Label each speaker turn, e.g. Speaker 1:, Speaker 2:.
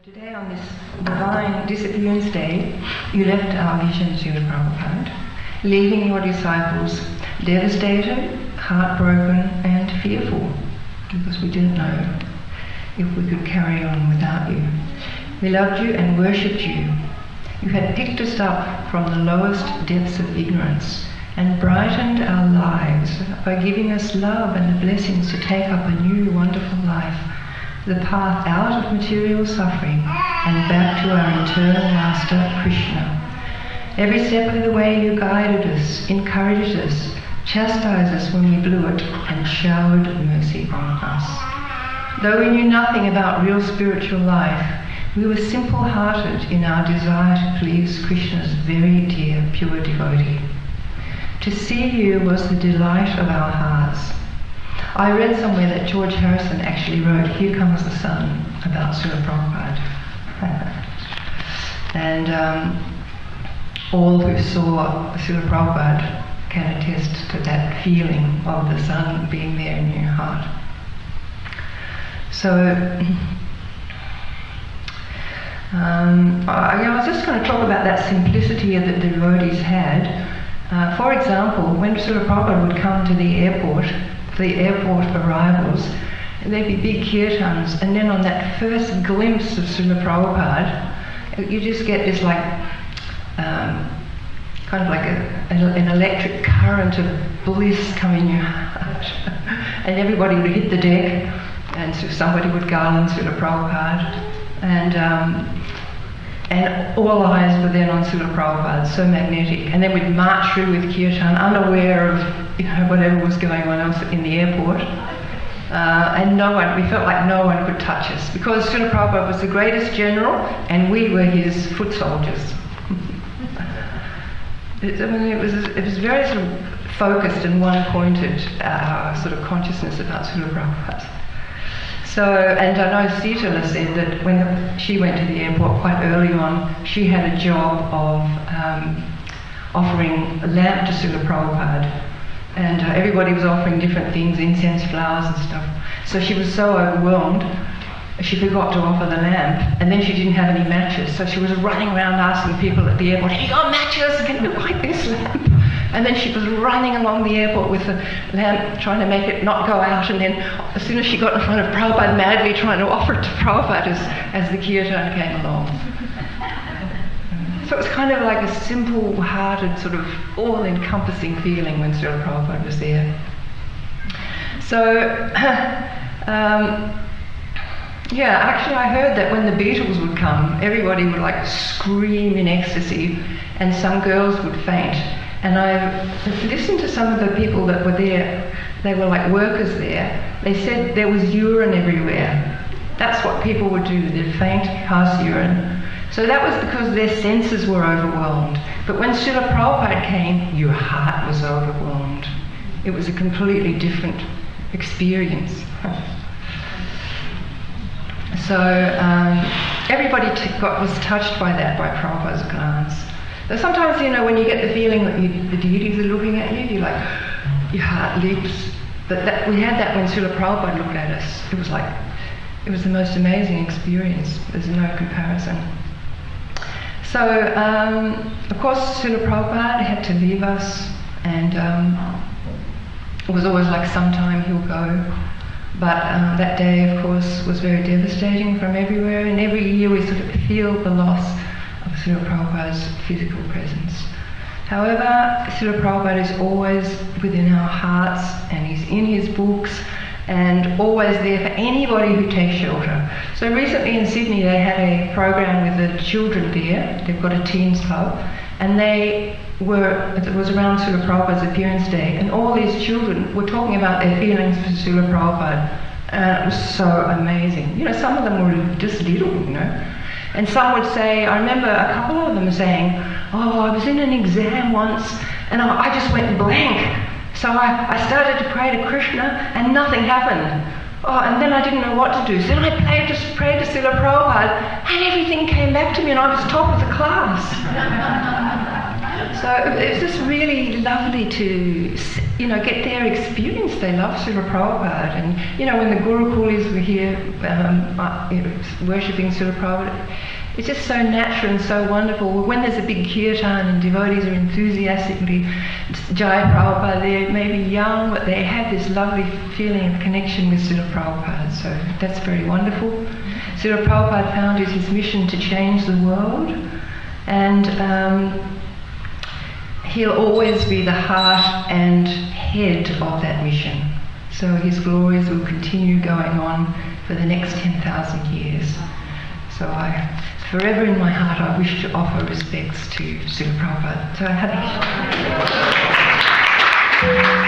Speaker 1: Today on this divine Disappearance Day, you left our vision, Srila Prabhupada, leaving your disciples devastated, heartbroken and fearful, because we didn't know if we could carry on without you. We loved you and worshipped you. You had picked us up from the lowest depths of ignorance and brightened our lives by giving us love and the blessings to take up a new wonderful life, the path out of material suffering and back to our eternal Master, Krishna. Every step of the way you guided us, encouraged us, chastised us when we blew it, and showered mercy on us. Though we knew nothing about real spiritual life, we were simple-hearted in our desire to please Krishna's very dear, pure devotee. To see you was the delight of our hearts. I read somewhere that George Harrison actually wrote "Here Comes the Sun" about Srila Prabhupada. And all who saw Srila Prabhupada can attest to that feeling of the sun being there in your heart. So, I was just going to talk about that simplicity that the devotees had. For example, when Srila Prabhupada would come to the airport arrivals, there'd be big kirtans, and then on that first glimpse of Srila Prabhupada, you just get this like, kind of like an electric current of bliss coming in your heart. And everybody would hit the deck, and so somebody would garland Srila Prabhupada, and all eyes were then on Srila Prabhupada, so magnetic. And then we'd march through with kirtan, unaware of whatever was going on else in the airport. And we felt like no one could touch us, because Srila Prabhupada was the greatest general and we were his foot soldiers. It was very sort of focused and one-pointed, our sort of consciousness about Srila Prabhupada. So, and I know Srila said that when she went to the airport quite early on, she had a job of offering a lamp to Srila Prabhupada. And everybody was offering different things, incense, flowers and stuff. So she was so overwhelmed, she forgot to offer the lamp. And then she didn't have any matches. So she was running around asking people at the airport, "Have you got matches? Can you light this lamp?" And then she was running along the airport with the lamp, trying to make it not go out. And then as soon as she got in front of Prabhupada, madly trying to offer it to Prabhupada as the kirtan came along. So it was kind of like a simple-hearted, sort of all-encompassing feeling when Srila Prabhupada was there. So, actually I heard that when the Beatles would come, everybody would like scream in ecstasy, and some girls would faint. And I listened to some of the people that were there. They were like workers there. They said there was urine everywhere. That's what people would do. They'd faint, pass urine. So that was because their senses were overwhelmed. But when Srila Prabhupada came, your heart was overwhelmed. It was a completely different experience. So everybody was touched by that, by Prabhupada's glance. So sometimes, when you get the feeling that the deities are looking at you, you're like, your heart leaps. But we had that when Srila Prabhupada looked at us. It was the most amazing experience. There's no comparison. So, of course, Srila Prabhupada had to leave us, and it was always like sometime he'll go. But that day, of course, was very devastating from everywhere, and every year we sort of feel the loss of Srila Prabhupada's physical presence. However, Srila Prabhupada is always within our hearts, and he's in his books, and always there for anybody who takes shelter. So recently in Sydney they had a program with the children there. They've got a teens club, and it was around Srila Prabhupada's Appearance Day, and all these children were talking about their feelings for Srila Prabhupada. And it was so amazing. Some of them were just little, And some would say, I remember a couple of them saying, "Oh, I was in an exam once and I just went blank. So I started to pray to Krishna and nothing happened. Oh, and then I didn't know what to do. So then I prayed to Srila Prabhupada and everything came back to me and I was top of the class." So it's just really lovely to, get their experience. They love Srila Prabhupada, and when the Gurukulis were here, worshipping Srila Prabhupada, it's just so natural and so wonderful. When there's a big kirtan and devotees are enthusiastically Jai Prabhupada, they may be young, but they have this lovely feeling of connection with Srila Prabhupada. So that's very wonderful. Srila Prabhupada found it his mission to change the world, and he'll always be the heart and head of that mission. So his glories will continue going on for the next 10,000 years. So forever in my heart, I wish to offer respects to Srila Prabhupada. So happy.